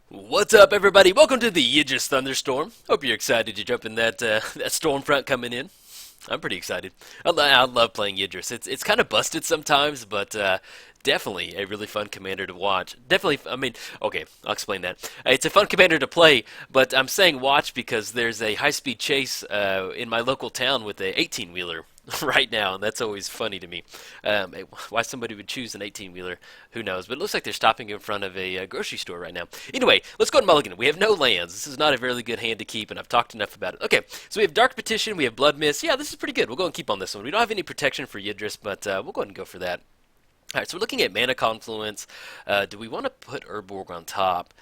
What's up, everybody? Welcome to the Yidris thunderstorm. Hope you're excited to jump in that storm front coming in. I'm pretty excited. I love playing Yidris. It's kind of busted sometimes, but definitely a really fun commander to watch. Definitely, I mean, okay, I'll explain that. It's a fun commander to play, but I'm saying watch because there's a high-speed chase in my local town with a 18-wheeler right now, and that's always funny to me. Why somebody would choose an 18-wheeler, who knows? But it looks like they're stopping in front of a grocery store right now. Anyway, let's go to Mulligan. We have no lands. This is not a very good hand to keep, and I've talked enough about it. Okay, so we have Dark Petition, we have Blood Mist. Yeah, this is pretty good. We'll go and keep on this one. We don't have any protection for Yidris, but we'll go ahead and go for that. All right, so we're looking at Mana Confluence. Do we want to put Urborg on top?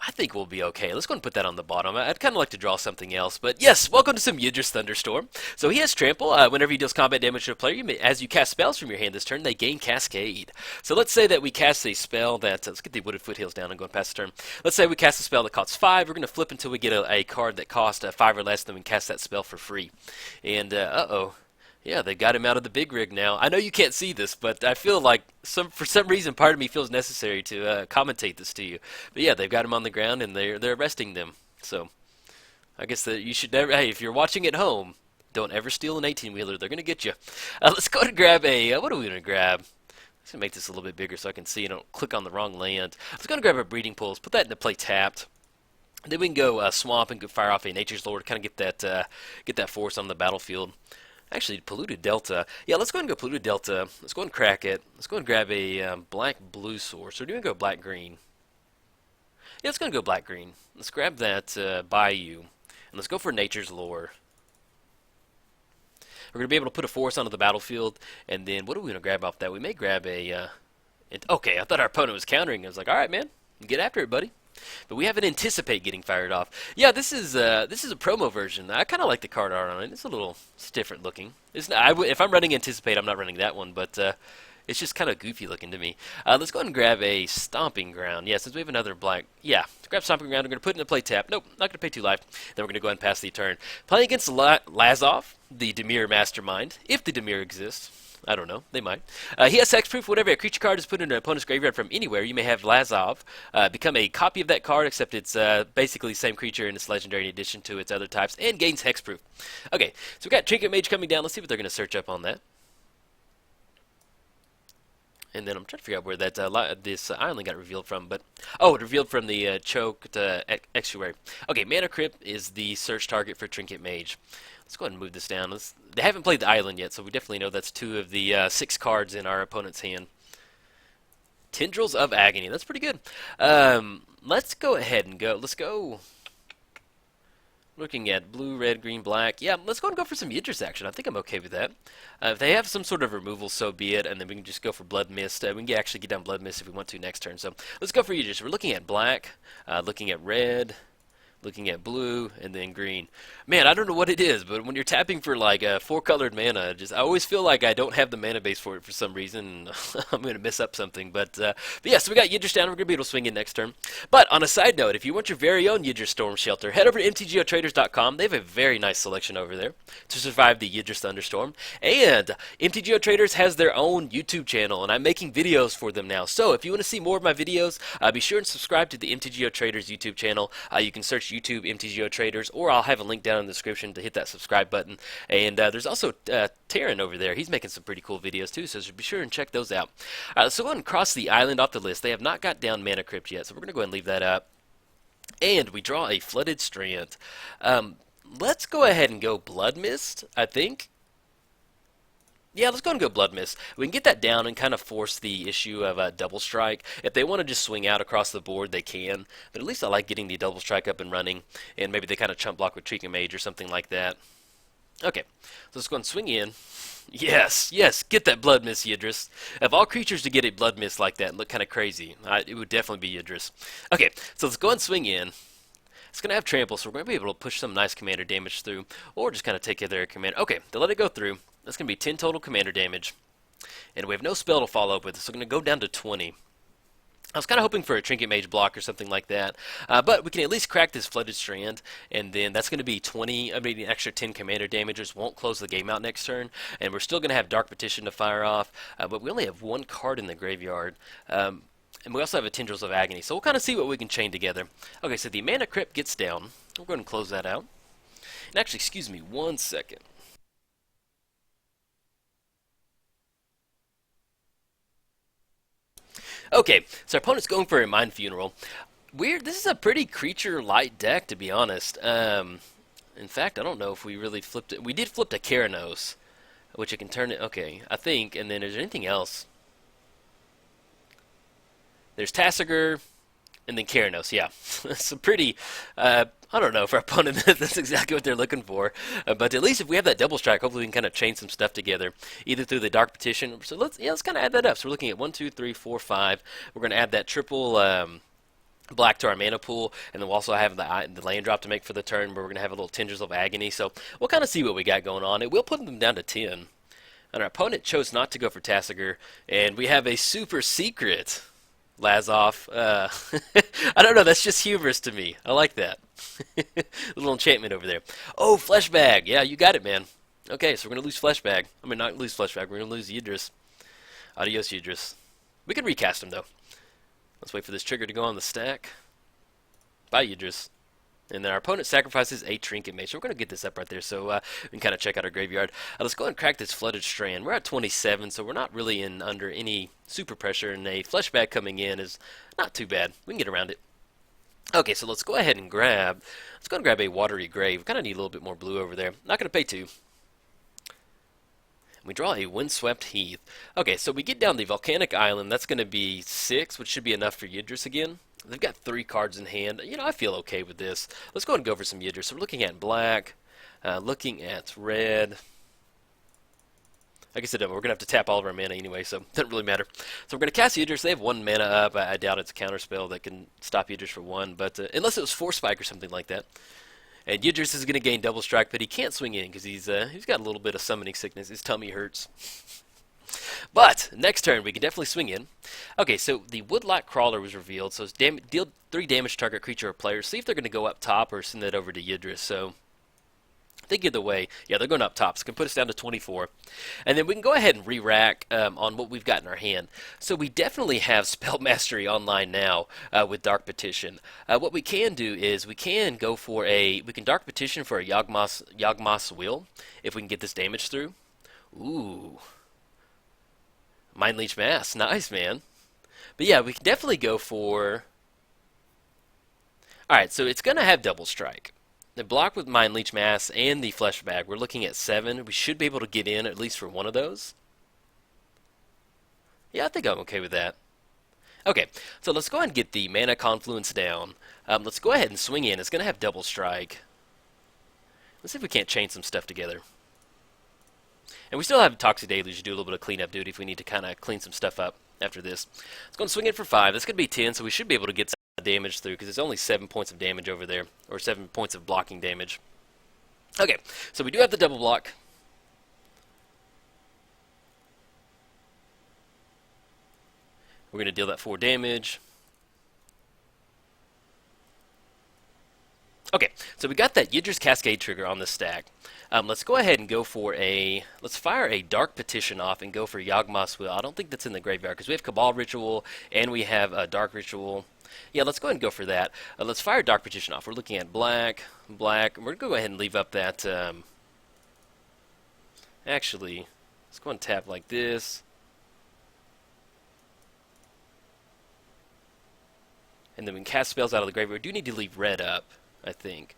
I think we'll be okay. Let's go and put that on the bottom. I'd kind of like to draw something else, but yes, welcome to some Yidris Thunderstorm. So he has Trample. Whenever he deals combat damage to a player, as you cast spells from your hand this turn, they gain Cascade. So let's say that we cast a spell that, let's get the Wooded Foothills down and go and pass the turn. Let's say we cast a spell that costs 5. We're going to flip until we get a card that costs 5 or less, then we can cast that spell for free. And, uh-oh. Yeah, they got him out of the big rig now. I know you can't see this, but I feel like for some reason part of me feels necessary to commentate this to you. But yeah, they've got him on the ground and they're arresting them. So I guess that you should never. Hey, if you're watching at home, don't ever steal an 18-wheeler. They're gonna get you. Let's go and grab a. What are we gonna grab? Let's make this a little bit bigger so I can see and don't click on the wrong land. Let's go and grab a Breeding Pool. Let's put that into play tapped. Then we can go swamp and go fire off a Nature's Lord to kind of get that force on the battlefield. Actually, Polluted Delta. Yeah, let's go ahead and go Polluted Delta. Let's go ahead and crack it. Let's go ahead and grab a black-blue source. Or do we go black-green? Yeah, let's go ahead and go black-green. Let's grab that Bayou. And let's go for Nature's Lore. We're going to be able to put a force onto the battlefield. And then, what are we going to grab off that? We may grab a... okay, I thought our opponent was countering. I was like, alright, man. Get after it, buddy. But we have an Anticipate getting fired off. Yeah, this is a promo version. I kind of like the card art on it. It's different looking. It's not, if I'm running Anticipate, I'm not running that one, but it's just kind of goofy looking to me. Let's go ahead and grab a Stomping Ground. Yeah, since we have another black. Yeah, grab Stomping Ground. We're going to put it in a play tap. Nope, not going to pay 2 life. Then we're going to go ahead and pass the turn. Playing against Lazav, the Dimir Mastermind, if the Dimir exists. I don't know. They might. He has hexproof. Whenever a creature card is put in an opponent's graveyard from anywhere, you may have Lazav become a copy of that card, except it's basically the same creature and it's legendary in addition to its other types, and gains hexproof. Okay, so we got Trinket Mage coming down. Let's see what they're going to search up on that. And then I'm trying to figure out where that this island got revealed from, but oh, it revealed from the choked estuary. Okay, Mana Crypt is the search target for Trinket Mage. Let's go ahead and move this down. They haven't played the island yet, so we definitely know that's 2 of the 6 cards in our opponent's hand. Tendrils of Agony. That's pretty good. Let's go ahead and go. Let's go. Looking at blue, red, green, black. Yeah, let's go and go for some Yidris action. I think I'm okay with that. If they have some sort of removal, so be it, and then we can just go for Blood Mist. We can actually get down Blood Mist if we want to next turn. So let's go for Yidris. We're looking at black, looking at red, looking at blue, and then green. Man, I don't know what it is, but when you're tapping for like 4-colored mana, I always feel like I don't have the mana base for it for some reason. I'm going to mess up something. But yeah, so we got Yidris down. We're going to be able to swing in next turn. But on a side note, if you want your very own Yidris Storm Shelter, head over to MTGOTraders.com. They have a very nice selection over there to survive the Yidris Thunderstorm. And MTGO Traders has their own YouTube channel, and I'm making videos for them now. So if you want to see more of my videos, be sure and subscribe to the MTGO Traders YouTube channel. You can search YouTube MTGO Traders, or I'll have a link down in the description to hit that subscribe button. And there's also Taryn over there. He's making some pretty cool videos too, so be sure and check those out. So go ahead and cross the island off the list. They have not got down Mana Crypt yet, so we're going to go ahead and leave that up. And we draw a Flooded Strand. Let's go ahead and go Blood Mist, I think. Yeah, let's go and go Blood Mist. We can get that down and kind of force the issue of Double Strike. If they want to just swing out across the board, they can. But at least I like getting the Double Strike up and running. And maybe they kind of chump block with Trinket Mage or something like that. Okay, so let's go and swing in. Yes, yes, get that Blood Mist, Yidris. Of all creatures to get a Blood Mist like that and look kind of crazy, it would definitely be Yidris. Okay, so let's go and swing in. It's going to have Trample, so we're going to be able to push some nice commander damage through, or just kind of take care of their commander. Okay, to let it go through, that's going to be 10 total commander damage. And we have no spell to follow up with, so we're going to go down to 20. I was kind of hoping for a Trinket Mage block or something like that, but we can at least crack this Flooded Strand, and then that's going to be 20, I mean, an extra 10 commander damages. Won't close the game out next turn, and we're still going to have Dark Petition to fire off, but we only have 1 card in the graveyard. And we also have a Tendrils of Agony, so we'll kind of see what we can chain together. Okay, so the Mana Crypt gets down. We're going to close that out. And actually, excuse me 1 second. Okay, so our opponent's going for a Mind Funeral. Weird, this is a pretty creature-light deck, to be honest. In fact, I don't know if we really flipped it. We did flip to Keranos, which it can turn it. Okay, I think. And then is there anything else? There's Tasigur, and then Keranos. Yeah, it's a pretty. I don't know if our opponent that's exactly what they're looking for, but at least if we have that double strike, hopefully we can kind of chain some stuff together, either through the Dark Petition. So let's kind of add that up. So we're looking at 1, 2, 3, 4, 5. We're going to add that triple. Black to our mana pool, and then we'll also have the land drop to make for the turn, where we're going to have a little Tendrils of Agony. So we'll kind of see what we got going on. It will put them down to 10. And our opponent chose not to go for Tasigur, and we have a super secret Lazav. I don't know, that's just humorous to me. I like that. A little enchantment over there. Oh, Flesh Bag. Yeah, you got it, man. Okay, so we're going to lose Flesh Bag. I mean, not lose Flesh Bag. We're going to lose Yidris. Adios, Yidris. We can recast him, though. Let's wait for this trigger to go on the stack. Bye, Yidris. And then our opponent sacrifices a Trinket Mage. So we're going to get this up right there so we can kind of check out our graveyard. Let's go ahead and crack this Flooded Strand. We're at 27, so we're not really under any super pressure, and a Flesh Bag coming in is not too bad. We can get around it. Okay, so let's go ahead and grab a Watery Grave. We kind of need a little bit more blue over there. Not going to pay 2. We draw a Windswept Heath. Okay, so we get down the Volcanic Island. That's going to be 6, which should be enough for Yidris again. They've got 3 cards in hand. You know, I feel okay with this. Let's go ahead and go for some Yidris. So we're looking at black, looking at red. Like I said, we're going to have to tap all of our mana anyway, so it doesn't really matter. So we're going to cast Yidris. They have 1 mana up. I doubt it's a counterspell that can stop Yidris for 1, but unless it was Force Spike or something like that. And Yidris is going to gain double strike, but he can't swing in because he's got a little bit of summoning sickness. His tummy hurts. But next turn we can definitely swing in. Okay, so the Woodlock Crawler was revealed. So it's deal 3 damage to target creature or player. See if they're going to go up top or send that over to Yidris. So I think either way, yeah, they're going up top. So it can put us down to 24. And then we can go ahead and re-rack on what we've got in our hand. So we definitely have Spell Mastery online now with Dark Petition. What we can do is we can Dark Petition for a Yawgmoth's Will if we can get this damage through. Ooh. Mind Leech Mass. Nice, man. But yeah, we can definitely go for... Alright, so it's going to have double strike. The block with Mind Leech Mass and the Flesh Bag, we're looking at 7. We should be able to get in at least for one of those. Yeah, I think I'm okay with that. Okay, so let's go ahead and get the Mana Confluence down. Let's go ahead and swing in. It's going to have double strike. Let's see if we can't chain some stuff together. And we still have Toxic Deluge to do a little bit of cleanup duty if we need to kind of clean some stuff up after this. Let's go and swing in for 5. That's going to be 10, so we should be able to get some damage through because it's only 7 points of damage over there, or 7 points of blocking damage. Okay, so we do have the double block. We're going to deal that 4 damage. Okay, so we got that Yidris Cascade trigger on this stack. Let's go ahead and go for let's fire a Dark Petition off and go for Yawgmoth's Will. I don't think that's in the graveyard because we have Cabal Ritual and we have a Dark Ritual. Yeah, let's go ahead and go for that. Let's fire Dark Petition off. We're looking at black. We're going to go ahead and leave up that... Actually, let's go and tap like this. And then we can cast spells out of the graveyard. We do need to leave red up, I think.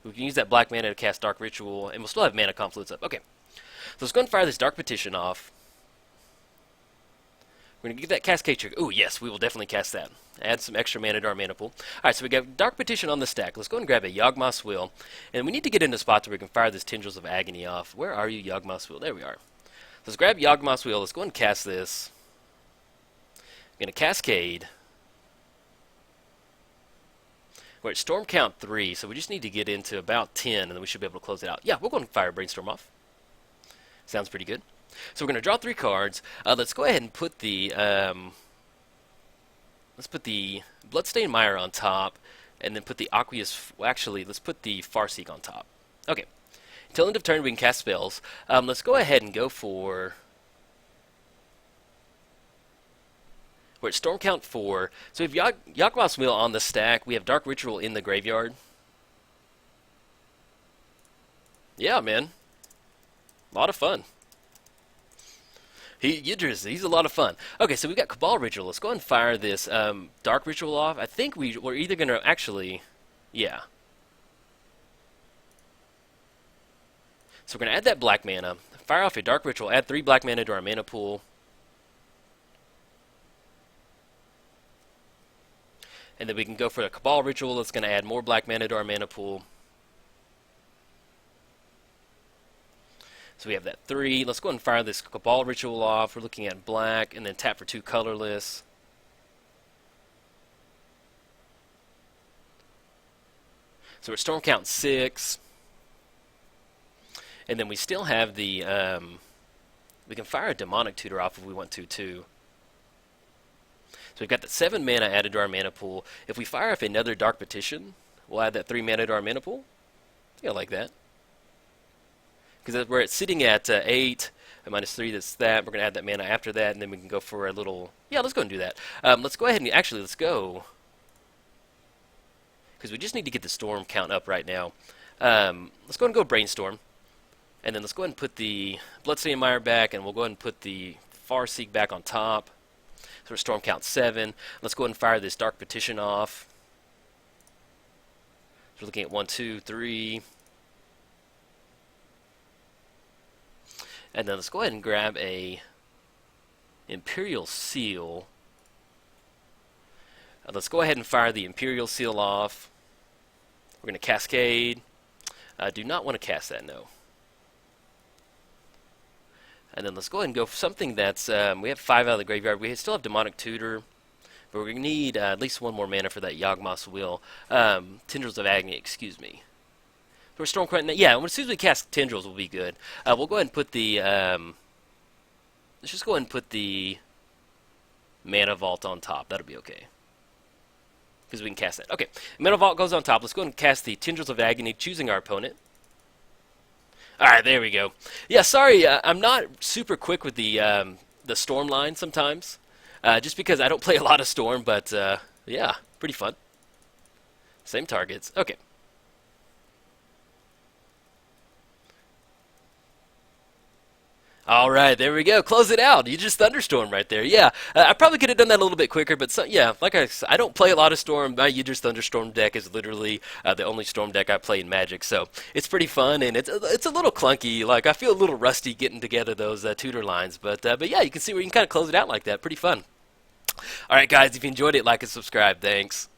We can use that black mana to cast Dark Ritual, and we'll still have Mana Confluence up. Okay. So let's go and fire this Dark Petition off. We're going to get that Cascade trigger. Oh, yes, we will definitely cast that. Add some extra mana to our mana pool. Alright, so we got Dark Petition on the stack. Let's go and grab a Yawgmoth's Will. And we need to get into a spot where we can fire this Tendrils of Agony off. Where are you, Yawgmoth's Will? There we are. So let's grab Yawgmoth's Will. Let's go and cast this. I'm going to Cascade. We're at Storm Count 3, so we just need to get into about 10, and then we should be able to close it out. Yeah, we'll go and fire Brainstorm off. Sounds pretty good. So we're going to draw 3 cards. Let's go ahead and put the Bloodstained Mire on top, and then put the Aqueous... Well, actually, let's put the Farseek on top. Okay. Until end of turn, we can cast spells. Let's go ahead and go for... We're at Storm Count 4. So we have Yawgmoth's Wheel on the stack. We have Dark Ritual in the graveyard. Yeah, man. A lot of fun. Yidris, he's a lot of fun. Okay, so we've got Cabal Ritual. Let's go ahead and fire this Dark Ritual off. I think we're either going to actually... Yeah. So we're going to add that black mana. Fire off a Dark Ritual. Add 3 black mana to our mana pool. And then we can go for a Cabal Ritual that's going to add more black mana to our mana pool. So we have that 3. Let's go ahead and fire this Cabal Ritual off. We're looking at black, and then tap for 2 colorless. So we're Storm Count 6. And then we still have the... we can fire a Demonic Tutor off if we want to, too. So we've got the 7 mana added to our mana pool. If we fire off another Dark Petition, we'll add that 3 mana to our mana pool. Yeah, like that. Because we're sitting at 8, minus 3, that's that. We're going to add that mana after that, and then we can go for a little... Yeah, let's go and do that. Let's go ahead and... Actually, let's go... Because we just need to get the storm count up right now. Let's go ahead and go Brainstorm. And then let's go ahead and put the Bloodstained Mire back, and we'll go ahead and put the Farseek back on top. So we're Storm Count 7. Let's go ahead and fire this Dark Petition off. So we're looking at 1, 2, 3... And then let's go ahead and grab a Imperial Seal. Let's go ahead and fire the Imperial Seal off. We're going to Cascade. Do not want to cast that, no. And then let's go ahead and go for something that's... we have 5 out of the graveyard. We still have Demonic Tutor. But we're going to need at least 1 more mana for that Yawgmoth's Wheel. Tendrils of Agony, excuse me. For Stormcrown, yeah, as soon as we cast Tendrils, will be good. We'll go ahead and put the... let's just go ahead and put the Mana Vault on top. That'll be okay. Because we can cast that. Okay, Mana Vault goes on top. Let's go ahead and cast the Tendrils of Agony, choosing our opponent. Alright, there we go. Yeah, sorry, I'm not super quick with the Storm line sometimes. Just because I don't play a lot of Storm, but yeah, pretty fun. Same targets. Okay. All right, there we go. Close it out. You just Thunderstorm right there. Yeah, I probably could have done that a little bit quicker, but yeah, like I don't play a lot of Storm. My Yidris Thunderstorm deck is literally the only Storm deck I play in Magic, so it's pretty fun, and it's a little clunky. Like, I feel a little rusty getting together those tutor lines, but yeah, you can see where you can kind of close it out like that. Pretty fun. All right, guys, if you enjoyed it, like and subscribe. Thanks.